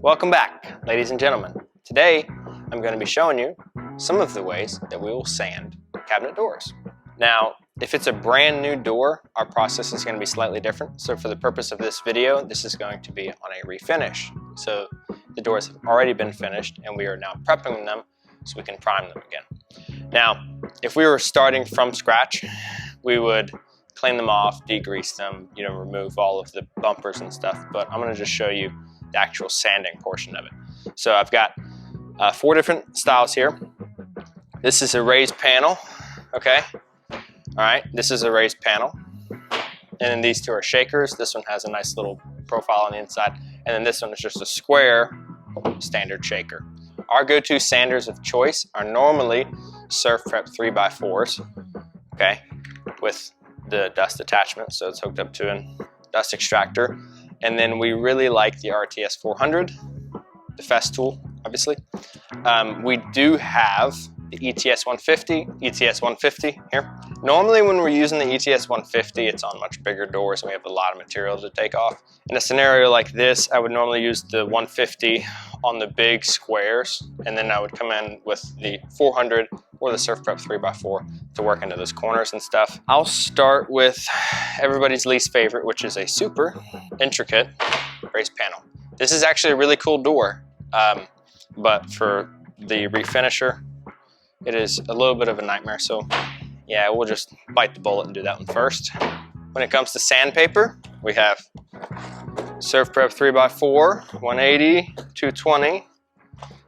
Welcome back, ladies and gentlemen. Today, I'm going to be showing you some of the ways that we will sand cabinet doors. Now, if it's a brand new door, our process is going to be slightly different. So for the purpose of this video, this is going to be on a refinish. So the doors have already been finished and we are now prepping them so we can prime them again. Now, if we were starting from scratch, we would clean them off, degrease them, remove all of the bumpers and stuff, but I'm going to just show you the actual sanding portion of it. So I've got 4 different styles here. This is a raised panel, okay? All right, this is a raised panel. And then these 2 are shakers. This one has a nice little profile on the inside. And then this one is just a square standard shaker. Our go-to sanders of choice are normally Surf Prep 3x4s, okay? With the dust attachment, so it's hooked up to a dust extractor. And then we really like the RTS 400, the Festool, obviously. We do have the ETS 150 here. Normally when we're using the ETS 150, it's on much bigger doors and we have a lot of material to take off. In a scenario like this, I would normally use the 150 on the big squares, and then I would come in with the 400 or the Surf Prep 3x4 to work into those corners and stuff. I'll start with everybody's least favorite, which is a super intricate raised panel. This is actually a really cool door, but for the refinisher, it is a little bit of a nightmare. So yeah, we'll just bite the bullet and do that one first. When it comes to sandpaper, we have Surf Prep 3x4, 180, 220.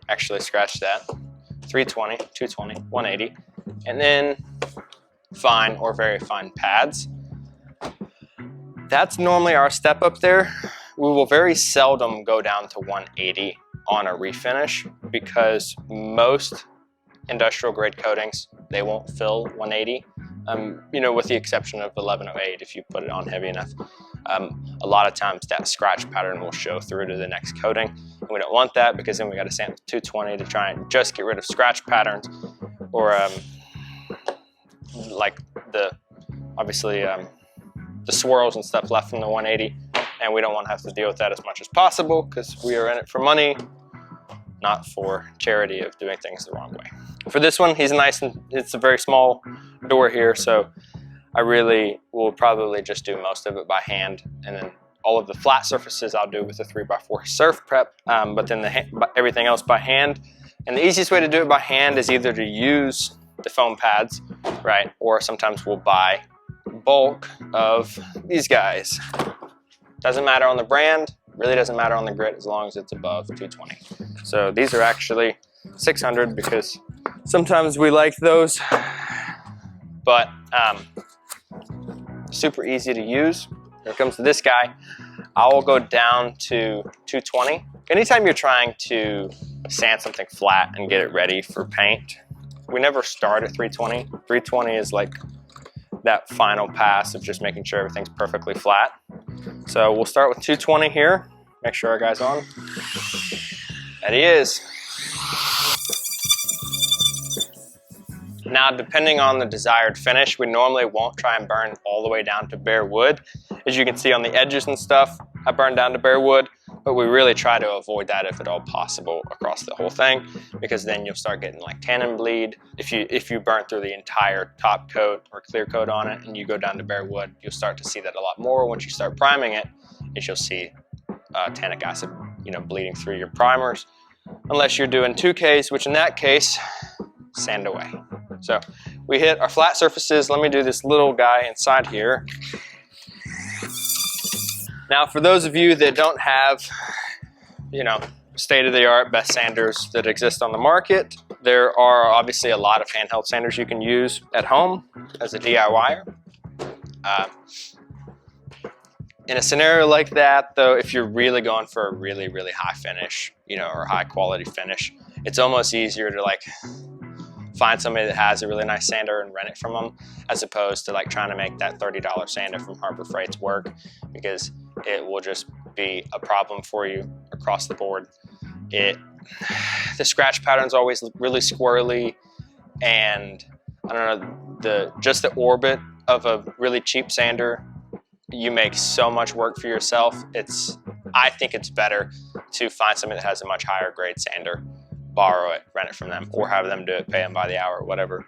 Actually, scratch that. 320, 220, 180. And then fine or very fine pads. That's normally our step up there. We will very seldom go down to 180 on a refinish because most industrial grade coatings, they won't fill 180. With the exception of 1108 if you put it on heavy enough. A lot of times that scratch pattern will show through to the next coating. And we don't want that because then we got to sand with 220 to try and just get rid of scratch patterns or like the swirls and stuff left from the 180. And we don't want to have to deal with that as much as possible because we are in it for money, not for charity of doing things the wrong way. For this one, it's a very small door here, so I really will probably just do most of it by hand, and then all of the flat surfaces I'll do with the 3x4 Surf Prep, but then everything else by hand. And the easiest way to do it by hand is either to use the foam pads, right, or sometimes we'll buy bulk of these guys. Doesn't matter on the brand, really doesn't matter on the grit as long as it's above 220. So these are actually 600 because sometimes we like those, but super easy to use. When it comes to this guy, I will go down to 220. Anytime you're trying to sand something flat and get it ready for paint, we never start at 320. 320 is like that final pass of just making sure everything's perfectly flat. So we'll start with 220 here. Make sure our guy's on. And he is. Now, depending on the desired finish, we normally won't try and burn all the way down to bare wood. As you can see on the edges and stuff, I burn down to bare wood, but we really try to avoid that if at all possible across the whole thing, because then you'll start getting like tannin bleed. If you burn through the entire top coat or clear coat on it and you go down to bare wood, you'll start to see that a lot more. Once you start priming it, you'll see tannic acid, bleeding through your primers, unless you're doing 2Ks, which in that case, sand away. So we hit our flat surfaces. Let me do this little guy inside here. Now, for those of you that don't have, state-of-the-art best sanders that exist on the market, there are obviously a lot of handheld sanders you can use at home as a DIYer. In a scenario like that, though, if you're really going for a really, really high finish, or high quality finish, it's almost easier to find somebody that has a really nice sander and rent it from them, as opposed to trying to make that $30 sander from Harbor Freight's work, because it will just be a problem for you across the board. The scratch pattern's always really squirrely, and I don't know, just the orbit of a really cheap sander, you make so much work for yourself. It's I think it's better to find something that has a much higher grade sander, borrow it, rent it from them, or have them do it, pay them by the hour or whatever.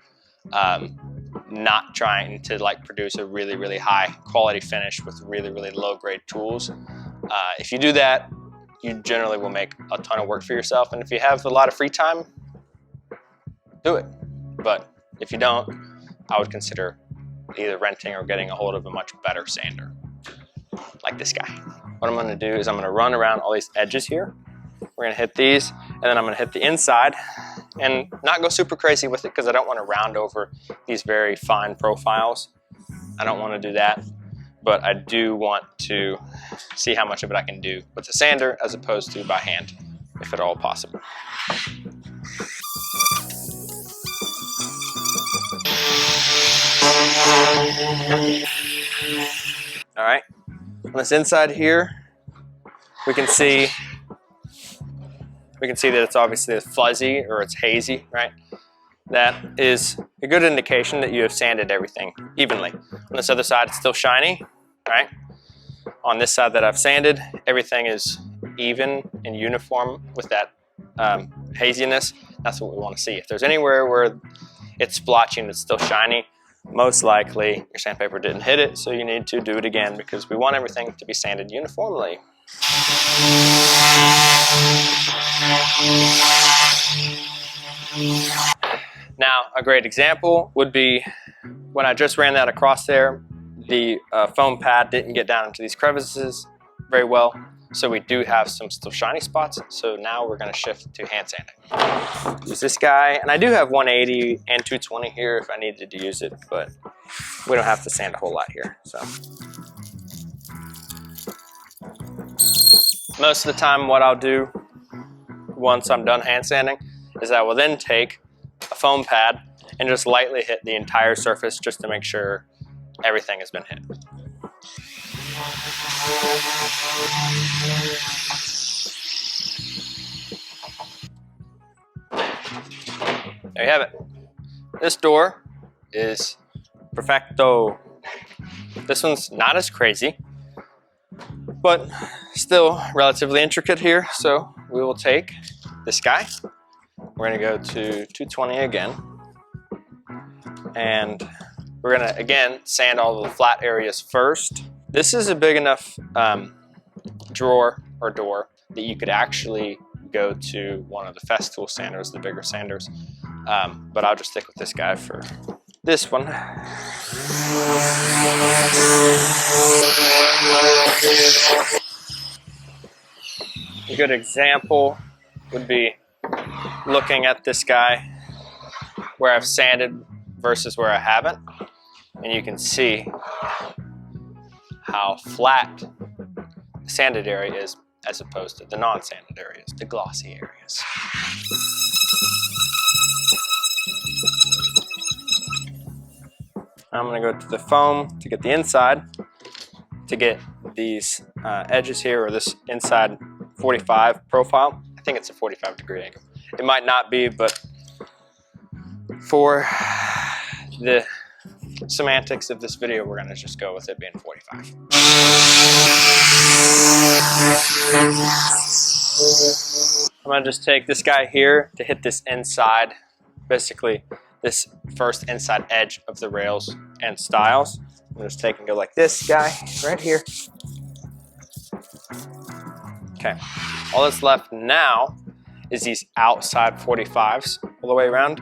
Not trying to like produce a really, really high quality finish with really, really low grade tools. If you do that, you generally will make a ton of work for yourself. And if you have a lot of free time, do it. But if you don't, I would consider either renting or getting a hold of a much better sander, like this guy. What I'm gonna do is I'm gonna run around all these edges here. We're gonna hit these, and then I'm gonna hit the inside and not go super crazy with it because I don't wanna round over these very fine profiles. I don't wanna do that, but I do want to see how much of it I can do with the sander as opposed to by hand, if at all possible. All right, on this inside here, we can see that it's obviously fuzzy or it's hazy, right? That is a good indication that you have sanded everything evenly. On this other side, it's still shiny, right? On this side that I've sanded, everything is even and uniform with that haziness. That's what we want to see. If there's anywhere where it's splotching, it's still shiny, most likely your sandpaper didn't hit it, so you need to do it again because we want everything to be sanded uniformly. Now, a great example would be when I just ran that across there, the foam pad didn't get down into these crevices very well, so we do have some still shiny spots. So now we're going to shift to hand sanding. Use this guy, and I do have 180 and 220 here if I needed to use it, but we don't have to sand a whole lot here. So most of the time what I'll do once I'm done hand sanding is I will then take a foam pad and just lightly hit the entire surface just to make sure everything has been hit. There you have it. This door is perfecto. This one's not as crazy, but still relatively intricate here. So we will take this guy. We're gonna go to 220 again. And we're gonna, again, sand all the flat areas first. This is a big enough drawer or door that you could actually go to one of the Festool sanders, the bigger sanders. But I'll just stick with this guy for this one. A good example would be looking at this guy where I've sanded versus where I haven't. And you can see how flat the sanded area is as opposed to the non-sanded areas, the glossy areas. I'm gonna go to the foam to get the inside, to get these edges here, or this inside 45 profile. I think it's a 45-degree angle. It might not be, but for the semantics of this video, we're gonna just go with it being 45. I'm gonna just take this guy here to hit this inside, basically this first inside edge of the rails and stiles. I'm just take and go like this guy right here. Okay, all that's left now is these outside 45s all the way around.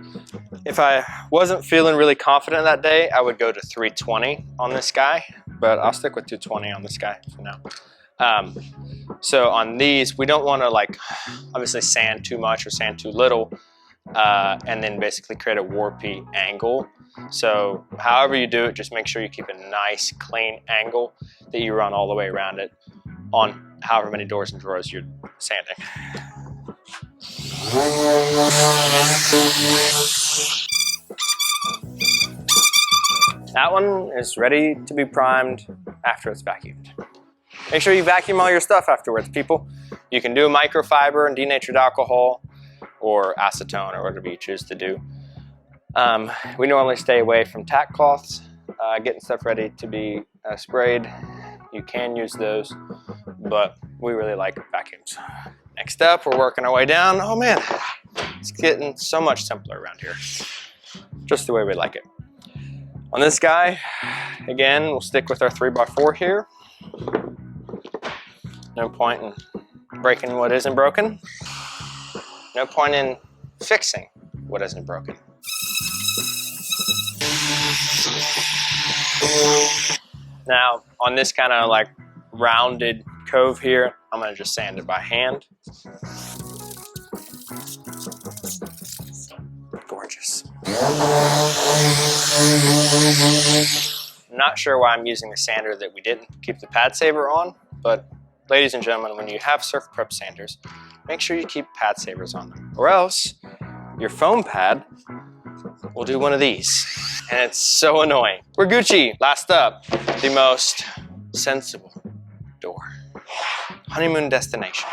If I wasn't feeling really confident that day, I would go to 320 on this guy, but I'll stick with 220 on this guy for now. So on these, we don't want to like obviously sand too much or sand too little, and then basically create a warpy angle. So however you do it, just make sure you keep a nice clean angle that you run all the way around it on however many doors and drawers you're sanding. That one is ready to be primed after it's vacuumed. Make sure you vacuum all your stuff afterwards, people. You can do microfiber and denatured alcohol or acetone or whatever you choose to do. We normally stay away from tack cloths, getting stuff ready to be sprayed. You can use those, but we really like vacuums. Next up, we're working our way down. Oh man, it's getting so much simpler around here. Just the way we like it. On this guy, again, we'll stick with our 3x4 here. No point in breaking what isn't broken. No point in fixing what isn't broken. Now, on this kind of like rounded cove here, I'm gonna just sand it by hand. Gorgeous. Not sure why I'm using the sander that we didn't keep the pad saver on, but ladies and gentlemen, when you have surf prep sanders, make sure you keep pad savers on them, or else your foam pad will do one of these, and it's so annoying. We're Gucci. Last up, the most sensible door. Honeymoon destination.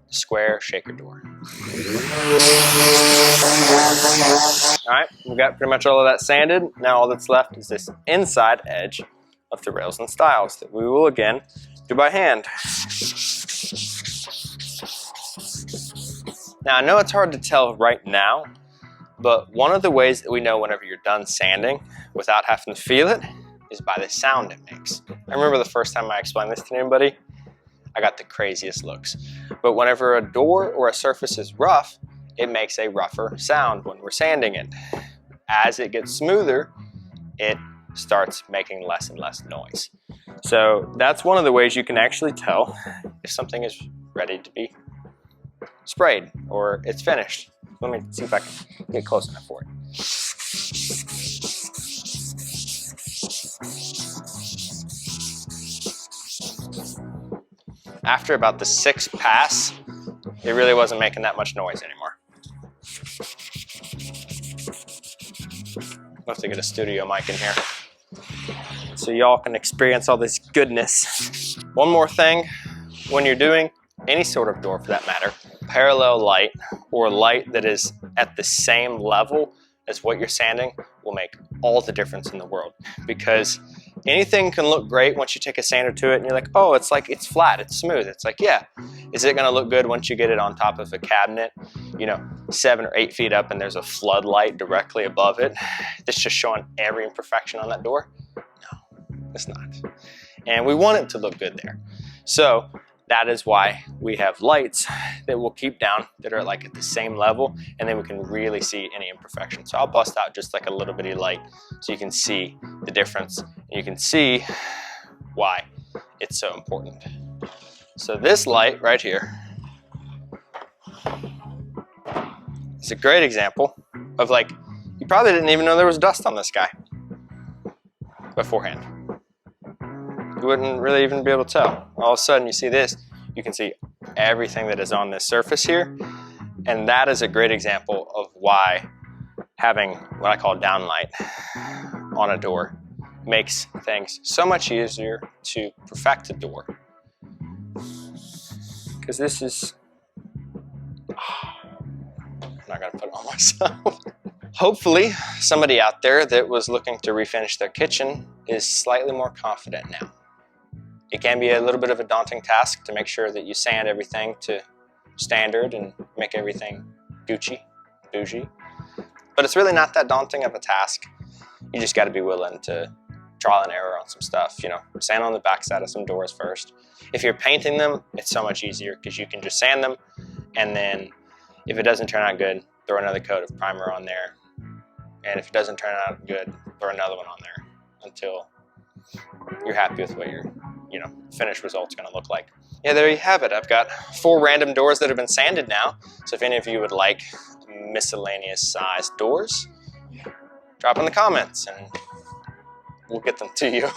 Square shaker door. All right, we've got pretty much all of that sanded. Now all that's left is this inside edge of the rails and stiles that we will again do by hand. Now I know it's hard to tell right now, but one of the ways that we know whenever you're done sanding without having to feel it is by the sound it makes. I remember the first time I explained this to anybody, I got the craziest looks. But whenever a door or a surface is rough, it makes a rougher sound when we're sanding it. As it gets smoother, it starts making less and less noise. So that's one of the ways you can actually tell if something is ready to be sprayed or it's finished. Let me see if I can get close enough for it. After about the 6th pass, it really wasn't making that much noise anymore. We'll have to get a studio mic in here so y'all can experience all this goodness. One more thing, when you're doing any sort of door for that matter, parallel light or light that is at the same level as what you're sanding will make all the difference in the world, because anything can look great once you take a sander to it and you're like, oh, it's flat, it's smooth. It's like, yeah. Is it gonna look good once you get it on top of a cabinet, 7 or 8 feet up and there's a floodlight directly above it that's just showing every imperfection on that door? No, it's not. And we want it to look good there. So that is why we have lights that we'll keep down that are like at the same level, and then we can really see any imperfections. So I'll bust out just like a little bitty light so you can see the difference, and you can see why it's so important. So this light right here is a great example of you probably didn't even know there was dust on this guy beforehand. You wouldn't really even be able to tell. All of a sudden you see this, you can see everything that is on this surface here, and that is a great example of why having what I call downlight on a door makes things so much easier to perfect a door. Because this is, I'm not gonna put it on myself. Hopefully somebody out there that was looking to refinish their kitchen is slightly more confident now. It can be a little bit of a daunting task to make sure that you sand everything to standard and make everything Gucci, bougie. But it's really not that daunting of a task. You just gotta be willing to trial and error on some stuff, sand on the backside of some doors first. If you're painting them, it's so much easier because you can just sand them, and then if it doesn't turn out good, throw another coat of primer on there. And if it doesn't turn out good, throw another one on there until you're happy with what your finished result's gonna look like. Yeah, there you have it. I've got 4 random doors that have been sanded now. So if any of you would like miscellaneous sized doors, drop in the comments and we'll get them to you.